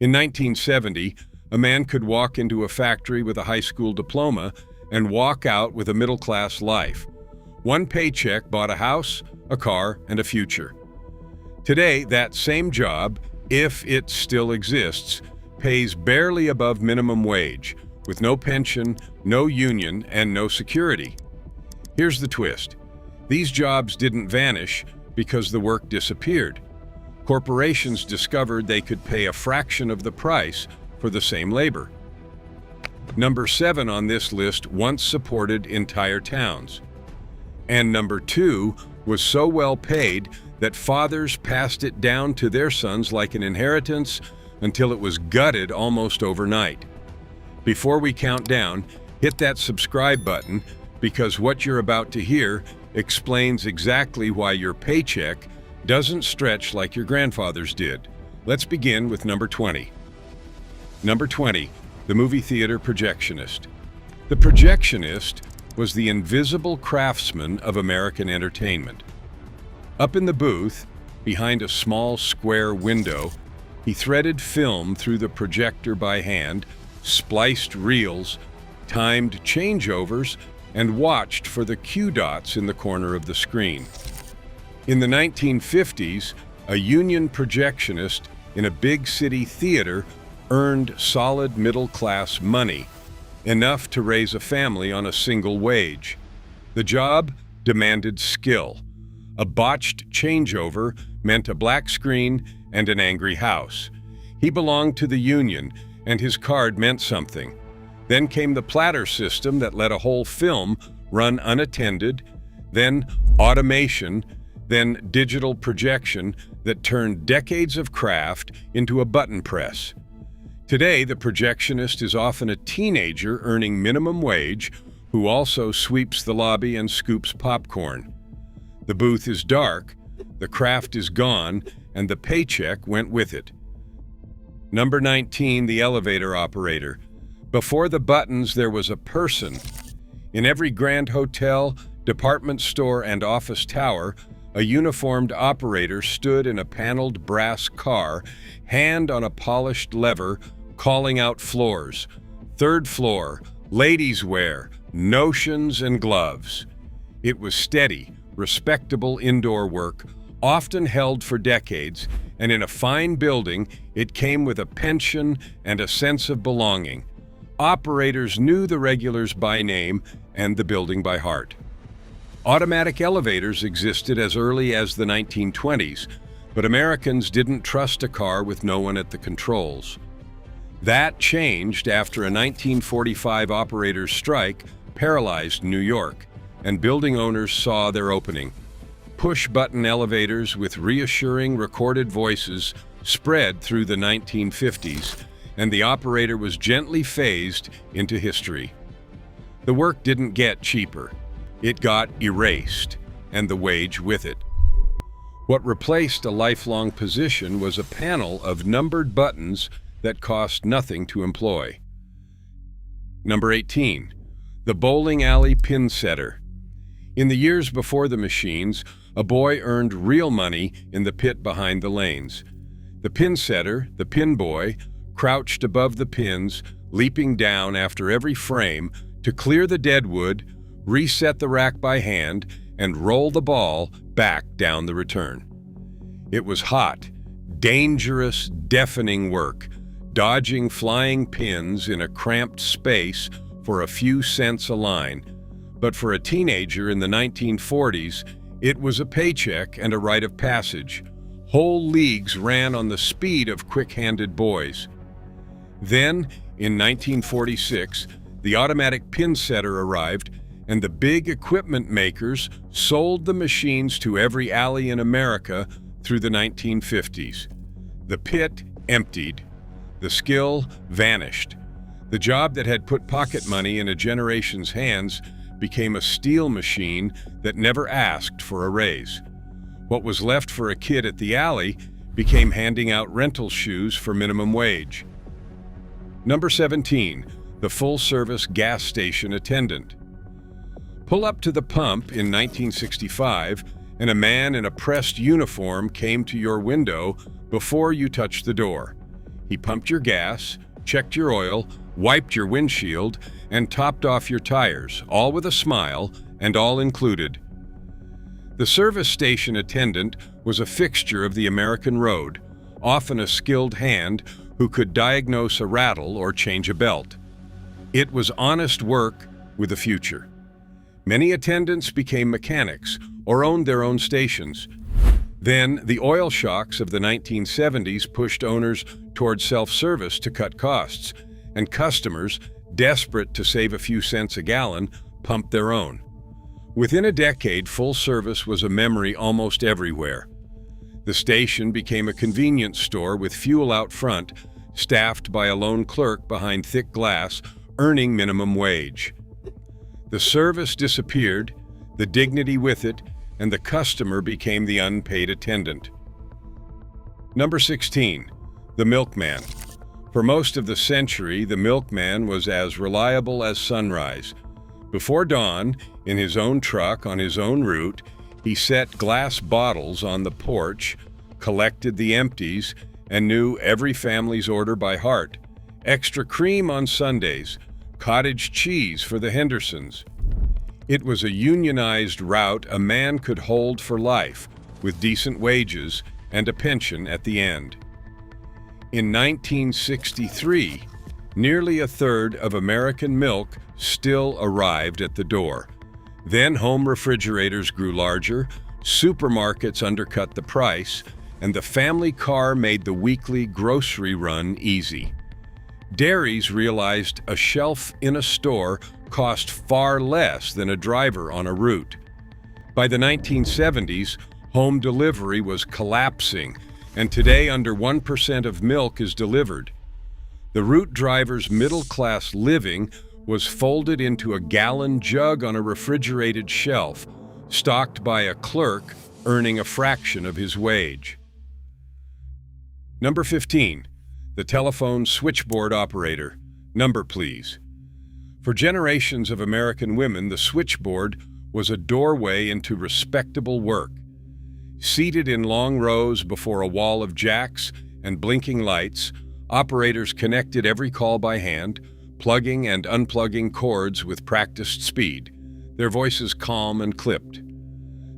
In 1970, a man could walk into a factory with a high school diploma and walk out with a middle-class life. One paycheck bought a house, a car, and a future. Today, that same job, if it still exists, pays barely above minimum wage, with no pension, no union, and no security. Here's the twist. These jobs didn't vanish because the work disappeared. Corporations discovered they could pay a fraction of the price for the same labor. Number 7 on this list once supported entire towns. And number 2 was so well paid that fathers passed it down to their sons like an inheritance until it was gutted almost overnight. Before we count down, hit that subscribe button because what you're about to hear explains exactly why your paycheck doesn't stretch like your grandfather's did. Let's begin with number 20. Number 20, the movie theater projectionist. The projectionist was the invisible craftsman of American entertainment. Up in the booth, behind a small square window, he threaded film through the projector by hand, spliced reels, timed changeovers, and watched for the cue dots in the corner of the screen. In the 1950s, a union projectionist in a big city theater earned solid middle-class money, enough to raise a family on a single wage. The job demanded skill. A botched changeover meant a black screen and an angry house. He belonged to the union, and his card meant something. Then came the platter system that let a whole film run unattended, then automation, then digital projection that turned decades of craft into a button press. Today, the projectionist is often a teenager earning minimum wage who also sweeps the lobby and scoops popcorn. The booth is dark, the craft is gone, and the paycheck went with it. Number 19, the elevator operator. Before the buttons, there was a person. In every grand hotel, department store, and office tower, a uniformed operator stood in a paneled brass car, hand on a polished lever, calling out floors. Third floor, ladies' wear, notions, and gloves. It was steady, respectable indoor work, often held for decades, and in a fine building, it came with a pension and a sense of belonging. Operators knew the regulars by name and the building by heart. Automatic elevators existed as early as the 1920s, but Americans didn't trust a car with no one at the controls. That changed after a 1945 operators' strike paralyzed New York, and building owners saw their opening. Push-button elevators with reassuring recorded voices spread through the 1950s, and the operator was gently phased into history. The work didn't get cheaper. It got erased, and the wage with it. What replaced a lifelong position was a panel of numbered buttons that cost nothing to employ. Number 18, the bowling alley pin setter. In the years before the machines, a boy earned real money in the pit behind the lanes. The pin setter, the pin boy, crouched above the pins, leaping down after every frame to clear the deadwood, reset the rack by hand, and roll the ball back down the return. It was hot, dangerous, deafening work, dodging flying pins in a cramped space for a few cents a line. But for a teenager in the 1940s, it was a paycheck and a rite of passage. Whole leagues ran on the speed of quick-handed boys. Then, in 1946, the automatic pin setter arrived, and the big equipment makers sold the machines to every alley in America through the 1950s. The pit emptied. The skill vanished. The job that had put pocket money in a generation's hands became a steel machine that never asked for a raise. What was left for a kid at the alley became handing out rental shoes for minimum wage. Number 17, the full-service gas station attendant. Pull up to the pump in 1965, and a man in a pressed uniform came to your window before you touched the door. He pumped your gas, checked your oil, wiped your windshield, and topped off your tires, all with a smile and all included. The service station attendant was a fixture of the American road, often a skilled hand who could diagnose a rattle or change a belt. It was honest work with a future. Many attendants became mechanics or owned their own stations. Then, the oil shocks of the 1970s pushed owners toward self-service to cut costs, and customers, desperate to save a few cents a gallon, pumped their own. Within a decade, full service was a memory almost everywhere. The station became a convenience store with fuel out front, staffed by a lone clerk behind thick glass, earning minimum wage. The service disappeared, the dignity with it, and the customer became the unpaid attendant. Number 16, the milkman. For most of the century, the milkman was as reliable as sunrise. Before dawn, in his own truck on his own route, he set glass bottles on the porch, collected the empties, and knew every family's order by heart. Extra cream on Sundays, cottage cheese for the Hendersons. It was a unionized route a man could hold for life, with decent wages and a pension at the end. In 1963, nearly a third of American milk still arrived at the door. Then home refrigerators grew larger, supermarkets undercut the price, and the family car made the weekly grocery run easy. Dairies realized a shelf in a store cost far less than a driver on a route. By the 1970s, home delivery was collapsing, and today under 1% of milk is delivered. The route driver's middle-class living was folded into a gallon jug on a refrigerated shelf, stocked by a clerk earning a fraction of his wage. Number 15, the telephone switchboard operator. Number, please. For generations of American women, the switchboard was a doorway into respectable work. Seated in long rows before a wall of jacks and blinking lights, operators connected every call by hand, plugging and unplugging cords with practiced speed, their voices calm and clipped.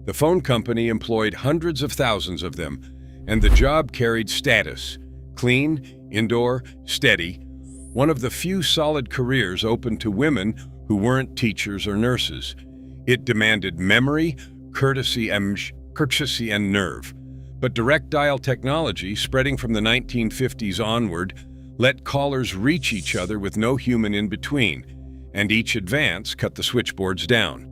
The phone company employed hundreds of thousands of them, and the job carried status: clean, indoor, steady, one of the few solid careers open to women who weren't teachers or nurses. It demanded memory, courtesy and nerve. But direct dial technology, spreading from the 1950s onward, let callers reach each other with no human in between, and each advance cut the switchboards down.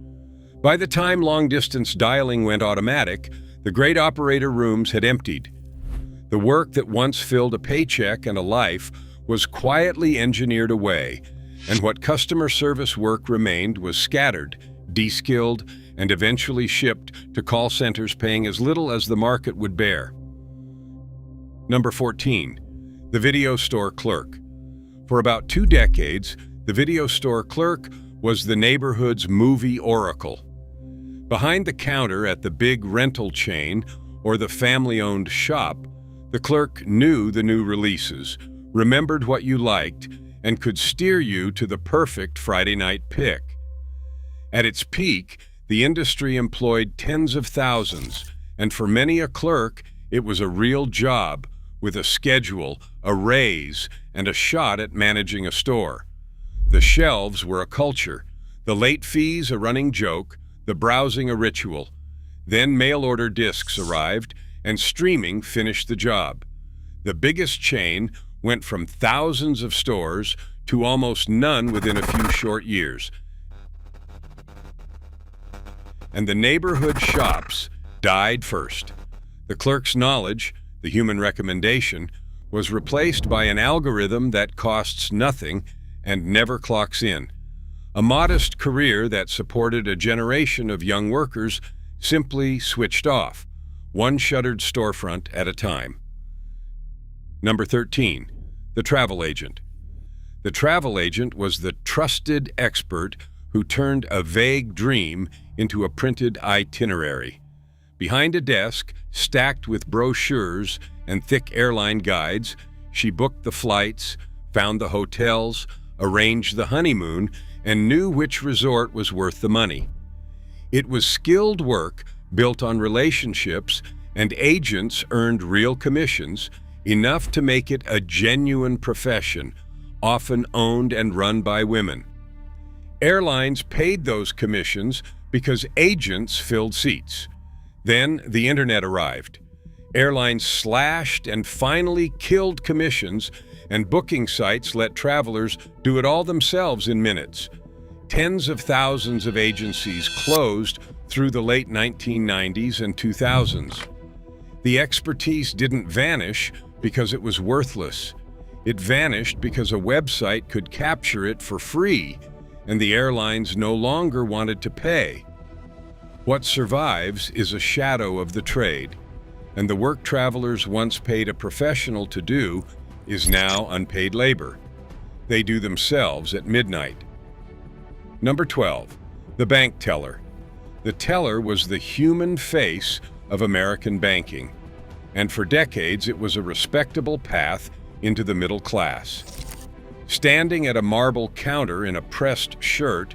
By the time long-distance dialing went automatic, the great operator rooms had emptied. The work that once filled a paycheck and a life was quietly engineered away, and what customer service work remained was scattered, de-skilled, and eventually shipped to call centers paying as little as the market would bear. Number 14, the video store clerk. For about 2 decades, the video store clerk was the neighborhood's movie oracle. Behind the counter at the big rental chain or the family-owned shop, the clerk knew the new releases, remembered what you liked, and could steer you to the perfect Friday night pick. At its peak, the industry employed tens of thousands, and for many a clerk, it was a real job, with a schedule, a raise, and a shot at managing a store. The shelves were a culture, the late fees a running joke, the browsing a ritual. Then mail-order discs arrived, and streaming finished the job. The biggest chain went from thousands of stores to almost none within a few short years. And the neighborhood shops died first. The clerk's knowledge, the human recommendation, was replaced by an algorithm that costs nothing and never clocks in. A modest career that supported a generation of young workers simply switched off, one shuttered storefront at a time. Number 13, the travel agent. The travel agent was the trusted expert who turned a vague dream into a printed itinerary. Behind a desk, stacked with brochures and thick airline guides, She booked the flights, found the hotels, arranged the honeymoon, and knew which resort was worth the money. It was skilled work built on relationships, and agents earned real commissions, enough to make it a genuine profession, often owned and run by women. Airlines paid those commissions because agents filled seats. Then the internet arrived. Airlines slashed and finally killed commissions, and booking sites let travelers do it all themselves in minutes. Tens of thousands of agencies closed through the late 1990s and 2000s. The expertise didn't vanish because it was worthless. It vanished because a website could capture it for free, and the airlines no longer wanted to pay. What survives is a shadow of the trade, and the work travelers once paid a professional to do is now unpaid labor. They do themselves at midnight. Number 12, the bank teller. The teller was the human face of American banking, and for decades it was a respectable path into the middle class. Standing at a marble counter in a pressed shirt,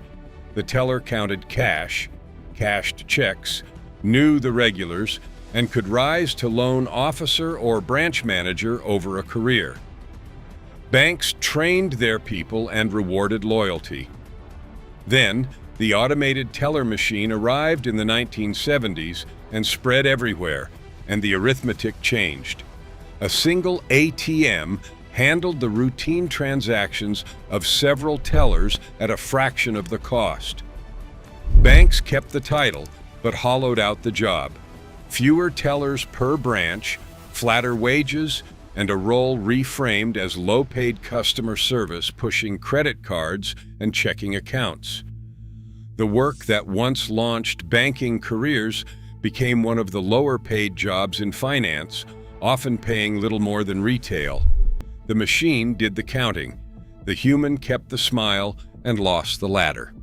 the teller counted cash, cashed checks, knew the regulars, and could rise to loan officer or branch manager over a career. Banks trained their people and rewarded loyalty. Then, the automated teller machine arrived in the 1970s and spread everywhere, and the arithmetic changed. A single ATM handled the routine transactions of several tellers at a fraction of the cost. Banks kept the title, but hollowed out the job. Fewer tellers per branch, flatter wages, and a role reframed as low-paid customer service pushing credit cards and checking accounts. The work that once launched banking careers became one of the lower-paid jobs in finance, often paying little more than retail. The machine did the counting. The human kept the smile and lost the latter.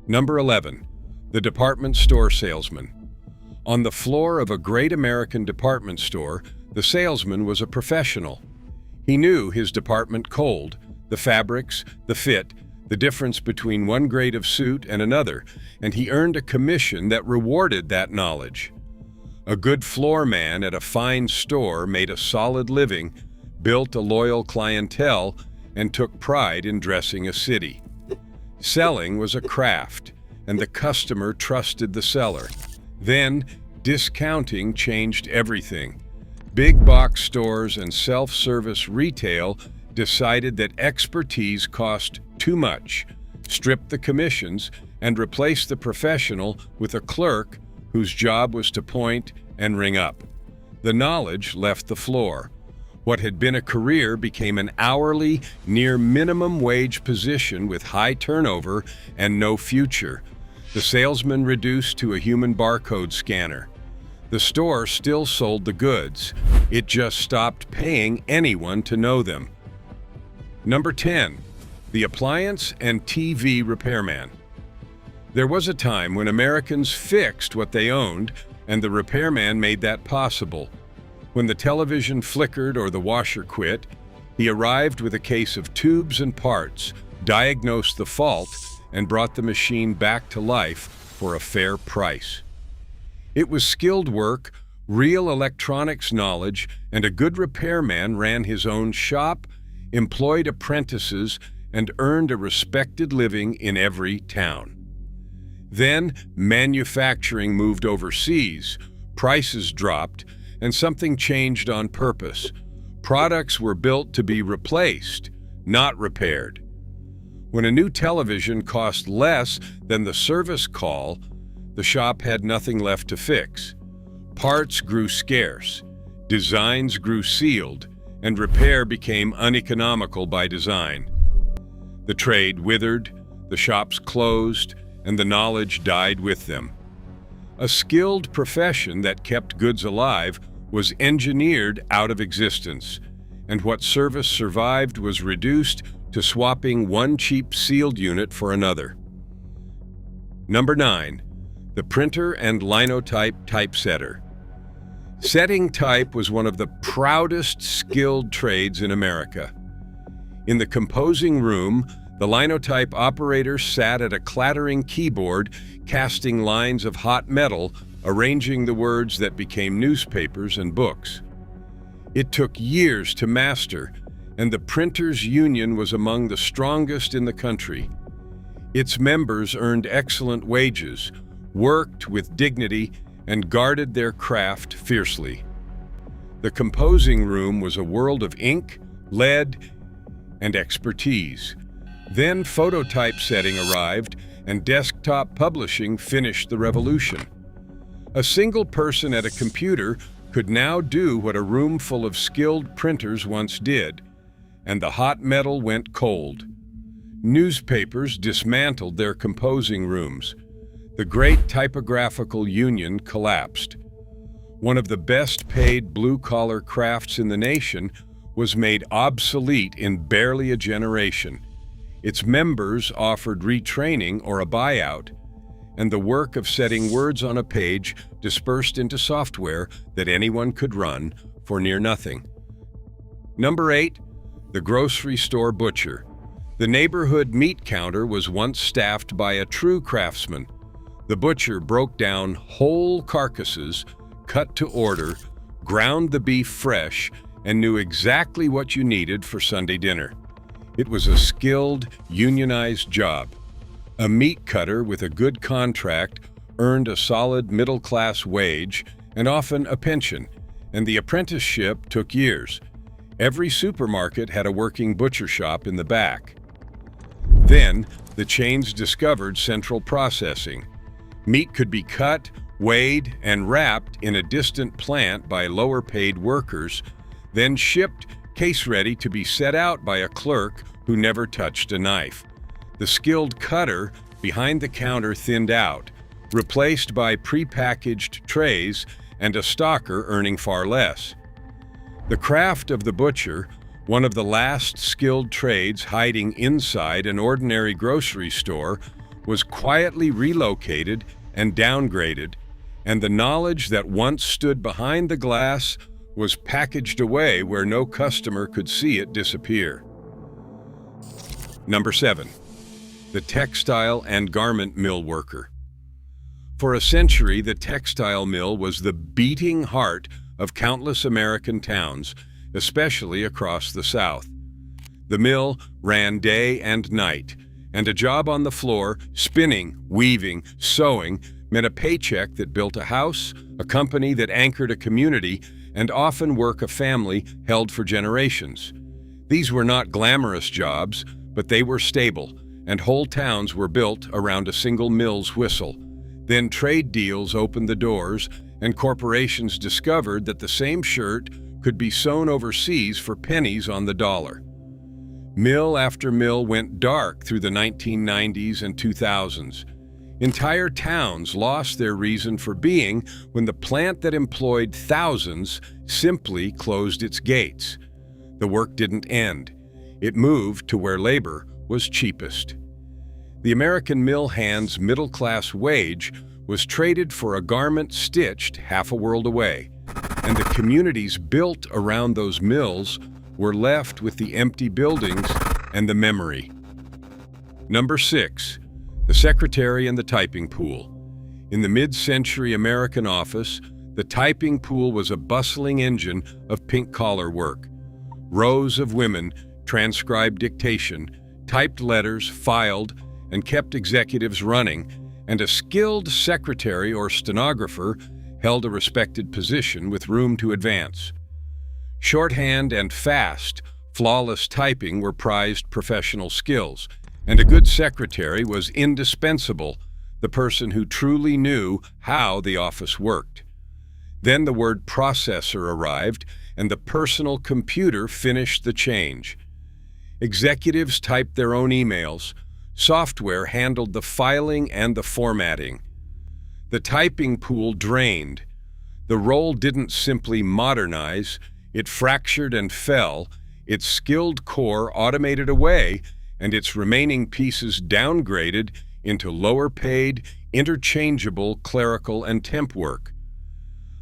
Number 11, the department store salesman. On the floor of a great American department store, the salesman was a professional. He knew his department cold, the fabrics, the fit, the difference between one grade of suit and another, and he earned a commission that rewarded that knowledge. A good floor man at a fine store made a solid living, built a loyal clientele, and took pride in dressing a city. Selling was a craft, and the customer trusted the seller. Then, discounting changed everything. Big box stores and self-service retail decided that expertise cost too much, stripped the commissions, and replaced the professional with a clerk whose job was to point and ring up. The knowledge left the floor. What had been a career became an hourly, near minimum wage position with high turnover and no future. The salesman reduced to a human barcode scanner. The store still sold the goods. It just stopped paying anyone to know them. Number 10, the appliance and TV repairman. There was a time when Americans fixed what they owned, and the repairman made that possible. When the television flickered or the washer quit, he arrived with a case of tubes and parts, diagnosed the fault, and brought the machine back to life for a fair price. It was skilled work, real electronics knowledge, and a good repairman ran his own shop, employed apprentices, and earned a respected living in every town. Then, manufacturing moved overseas, prices dropped, and something changed on purpose. Products were built to be replaced, not repaired. When a new television cost less than the service call, the shop had nothing left to fix. Parts grew scarce, designs grew sealed, and repair became uneconomical by design. The trade withered, the shops closed, and the knowledge died with them. A skilled profession that kept goods alive was engineered out of existence, and what service survived was reduced to swapping one cheap sealed unit for another. Number 9, the printer and linotype typesetter. Setting type was one of the proudest skilled trades in America. In the composing room, the linotype operator sat at a clattering keyboard, casting lines of hot metal, arranging the words that became newspapers and books. It took years to master, and the Printers' Union was among the strongest in the country. Its members earned excellent wages, worked with dignity, and guarded their craft fiercely. The composing room was a world of ink, lead, and expertise. Then phototype setting arrived, and desktop publishing finished the revolution. A single person at a computer could now do what a room full of skilled printers once did, and the hot metal went cold. Newspapers dismantled their composing rooms. The great typographical union collapsed. One of the best-paid blue-collar crafts in the nation was made obsolete in barely a generation. Its members offered retraining or a buyout, and the work of setting words on a page dispersed into software that anyone could run for near nothing. Number 8, the grocery store butcher. The neighborhood meat counter was once staffed by a true craftsman. The butcher broke down whole carcasses, cut to order, ground the beef fresh, and knew exactly what you needed for Sunday dinner. It was a skilled, unionized job. A meat cutter with a good contract earned a solid middle-class wage and often a pension, and the apprenticeship took years. Every supermarket had a working butcher shop in the back. Then, the chains discovered central processing. Meat could be cut, weighed, and wrapped in a distant plant by lower-paid workers, then shipped case-ready to be set out by a clerk who never touched a knife. The skilled cutter behind the counter thinned out, replaced by prepackaged trays and a stocker earning far less. The craft of the butcher, one of the last skilled trades hiding inside an ordinary grocery store, was quietly relocated and downgraded, and the knowledge that once stood behind the glass was packaged away where no customer could see it disappear. Number 7, the textile and garment mill worker. For a century, the textile mill was the beating heart of countless American towns, especially across the South. The mill ran day and night, and a job on the floor, spinning, weaving, sewing, meant a paycheck that built a house, a company that anchored a community, and often work a family held for generations. These were not glamorous jobs, but they were stable, and whole towns were built around a single mill's whistle. Then trade deals opened the doors, and corporations discovered that the same shirt could be sewn overseas for pennies on the dollar. Mill after mill went dark through the 1990s and 2000s. Entire towns lost their reason for being when the plant that employed thousands simply closed its gates. The work didn't end. It moved to where labor was cheapest. The American mill hand's middle-class wage was traded for a garment stitched half a world away, and the communities built around those mills were left with the empty buildings and the memory. Number 6, the secretary and the typing pool. In the mid-century American office, the typing pool was a bustling engine of pink-collar work. Rows of women transcribed dictation, typed letters, filed, and kept executives running, and a skilled secretary or stenographer held a respected position with room to advance. Shorthand and fast, flawless typing were prized professional skills, and a good secretary was indispensable, the person who truly knew how the office worked. Then the word processor arrived, and the personal computer finished the change. Executives typed their own emails. Software handled the filing and the formatting. The typing pool drained. The role didn't simply modernize, it fractured and fell, its skilled core automated away, and its remaining pieces downgraded into lower-paid, interchangeable clerical and temp work.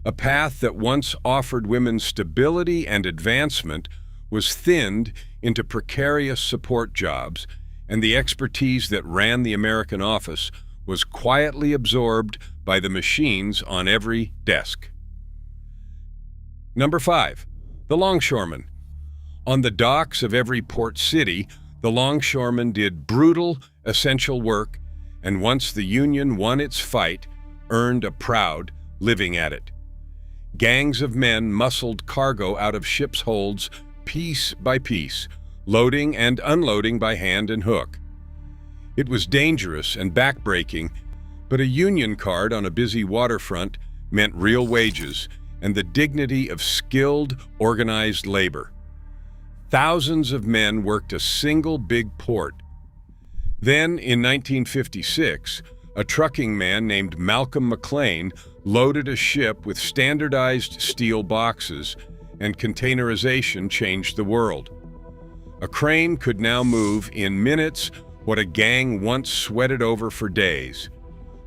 A path that once offered women stability and advancement was thinned into precarious support jobs, and the expertise that ran the American office was quietly absorbed by the machines on every desk. Number 5. The longshoreman. On the docks of every port city, the longshoremen did brutal, essential work, and once the Union won its fight, earned a proud living at it. Gangs of men muscled cargo out of ships' holds piece by piece, loading and unloading by hand and hook. It was dangerous and backbreaking, but a Union card on a busy waterfront meant real wages and the dignity of skilled, organized labor. Thousands of men worked a single big port. Then, in 1956, a trucking man named Malcolm McLean loaded a ship with standardized steel boxes, and containerization changed the world. A crane could now move in minutes what a gang once sweated over for days.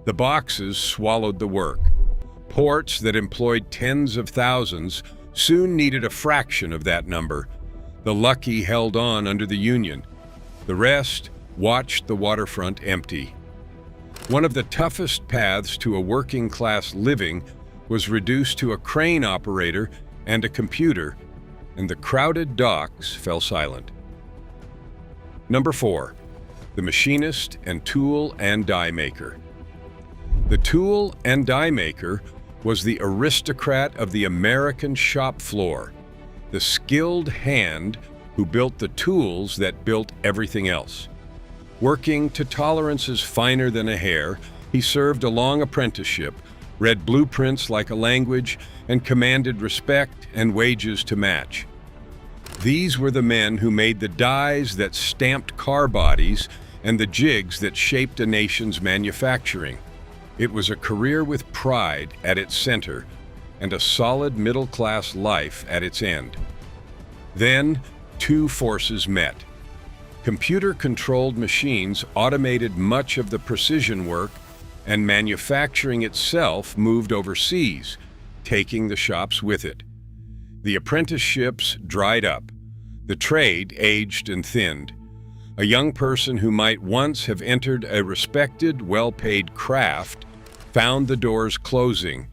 The boxes swallowed the work. Ports that employed tens of thousands soon needed a fraction of that number. The lucky held on under the Union. The rest watched the waterfront empty. One of the toughest paths to a working-class living was reduced to a crane operator and a computer, and the crowded docks fell silent. Number 4. The machinist and tool and die maker. The tool and die maker was the aristocrat of the American shop floor, the skilled hand who built the tools that built everything else. Working to tolerances finer than a hair, he served a long apprenticeship, read blueprints like a language, and commanded respect and wages to match. These were the men who made the dies that stamped car bodies and the jigs that shaped a nation's manufacturing. It was a career with pride at its center and a solid middle-class life at its end. Then, two forces met. Computer-controlled machines automated much of the precision work, and manufacturing itself moved overseas, taking the shops with it. The apprenticeships dried up. The trade aged and thinned. A young person who might once have entered a respected, well-paid craft found the doors closing,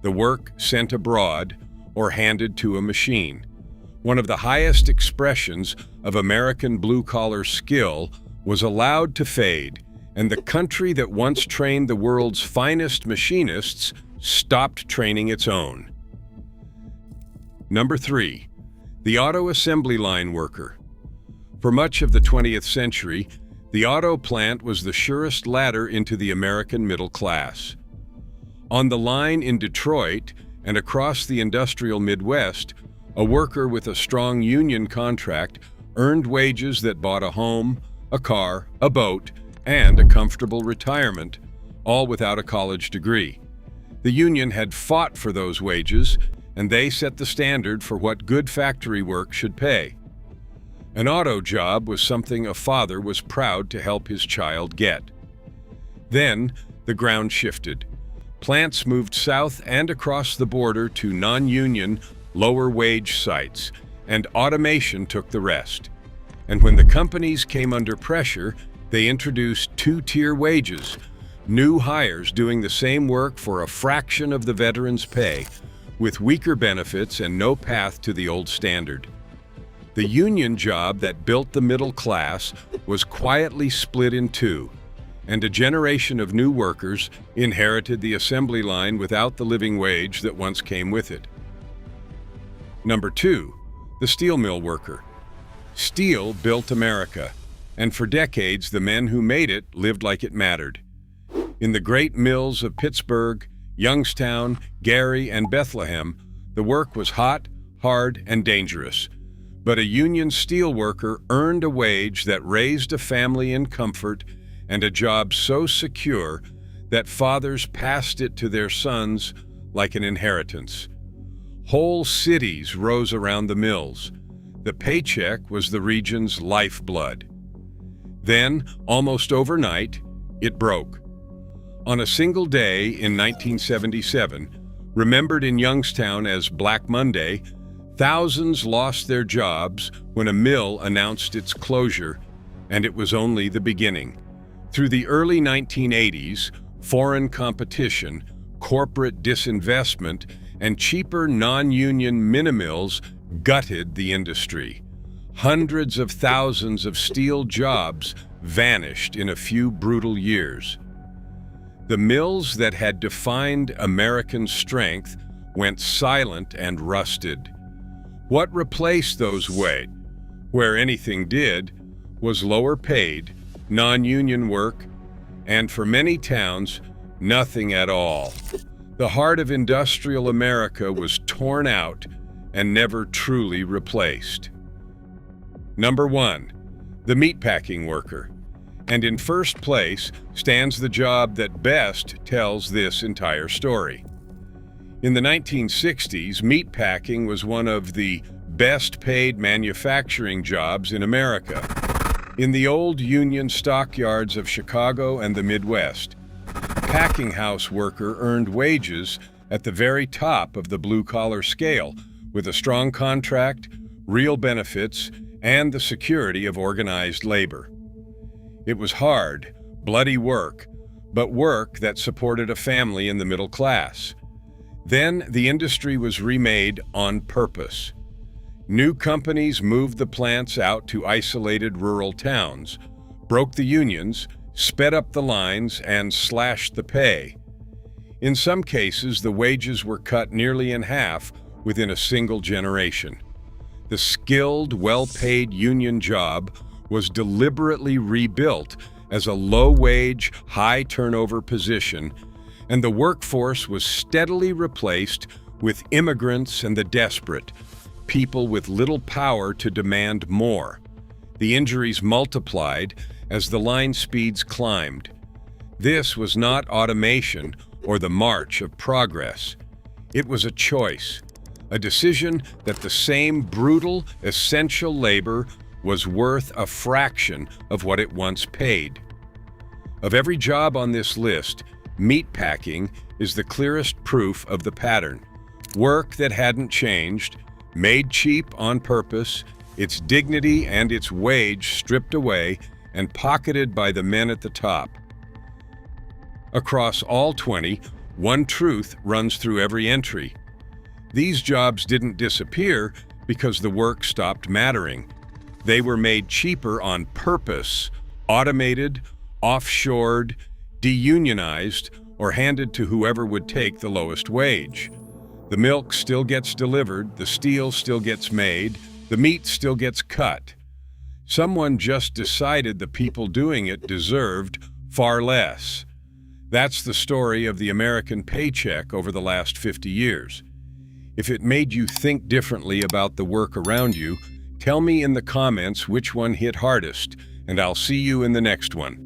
the work sent abroad, or handed to a machine. One of the highest expressions of American blue-collar skill was allowed to fade, and the country that once trained the world's finest machinists stopped training its own. Number 3. The auto assembly line worker. For much of the 20th century, the auto plant was the surest ladder into the American middle class. On the line in Detroit and across the industrial Midwest, a worker with a strong union contract earned wages that bought a home, a car, a boat, and a comfortable retirement, all without a college degree. The union had fought for those wages, and they set the standard for what good factory work should pay. An auto job was something a father was proud to help his child get. Then, the ground shifted. Plants moved south and across the border to non-union, lower-wage sites, and automation took the rest. And when the companies came under pressure, they introduced two-tier wages, new hires doing the same work for a fraction of the veterans' pay, with weaker benefits and no path to the old standard. The union job that built the middle class was quietly split in two, and a generation of new workers inherited the assembly line without the living wage that once came with it. Number 2, the steel mill worker. Steel built America, and for decades the men who made it lived like it mattered. In the great mills of Pittsburgh, Youngstown, Gary, and Bethlehem, the work was hot, hard, and dangerous. But a union steel worker earned a wage that raised a family in comfort and a job so secure that fathers passed it to their sons like an inheritance. Whole cities rose around the mills. The paycheck was the region's lifeblood. Then, almost overnight, it broke. On a single day in 1977, Remembered in Youngstown as Black Monday, thousands lost their jobs when a mill announced its closure, and it was only the beginning. Through the early 1980s, foreign competition, corporate disinvestment, and cheaper non-union minimills gutted the industry. Hundreds of thousands of steel jobs vanished in a few brutal years. The mills that had defined American strength went silent and rusted. What replaced those where anything did, was lower paid, non-union work, and for many towns, nothing at all. The heart of industrial America was torn out and never truly replaced. Number 1, the meatpacking worker. And in first place stands the job that best tells this entire story. In the 1960s, meatpacking was one of the best-paid manufacturing jobs in America. In the old Union stockyards of Chicago and the Midwest, a packing house worker earned wages at the very top of the blue-collar scale, with a strong contract, real benefits, and the security of organized labor. It was hard, bloody work, but work that supported a family in the middle class. Then the industry was remade on purpose. New companies moved the plants out to isolated rural towns, broke the unions, sped up the lines, and slashed the pay. In some cases, the wages were cut nearly in half within a single generation. The skilled, well-paid union job was deliberately rebuilt as a low-wage, high-turnover position, and the workforce was steadily replaced with immigrants and the desperate, people with little power to demand more. The injuries multiplied as the line speeds climbed. This was not automation or the march of progress. It was a choice, a decision that the same brutal, essential labor was worth a fraction of what it once paid. Of every job on this list, meatpacking is the clearest proof of the pattern. Work that hadn't changed, made cheap on purpose, its dignity and its wage stripped away and pocketed by the men at the top. Across all 20, one truth runs through every entry. These jobs didn't disappear because the work stopped mattering. They were made cheaper on purpose, automated, offshored, deunionized, or handed to whoever would take the lowest wage. The milk still gets delivered, the steel still gets made, the meat still gets cut. Someone just decided the people doing it deserved far less. That's the story of the American paycheck over the last 50 years. If it made you think differently about the work around you, tell me in the comments which one hit hardest, and I'll see you in the next one.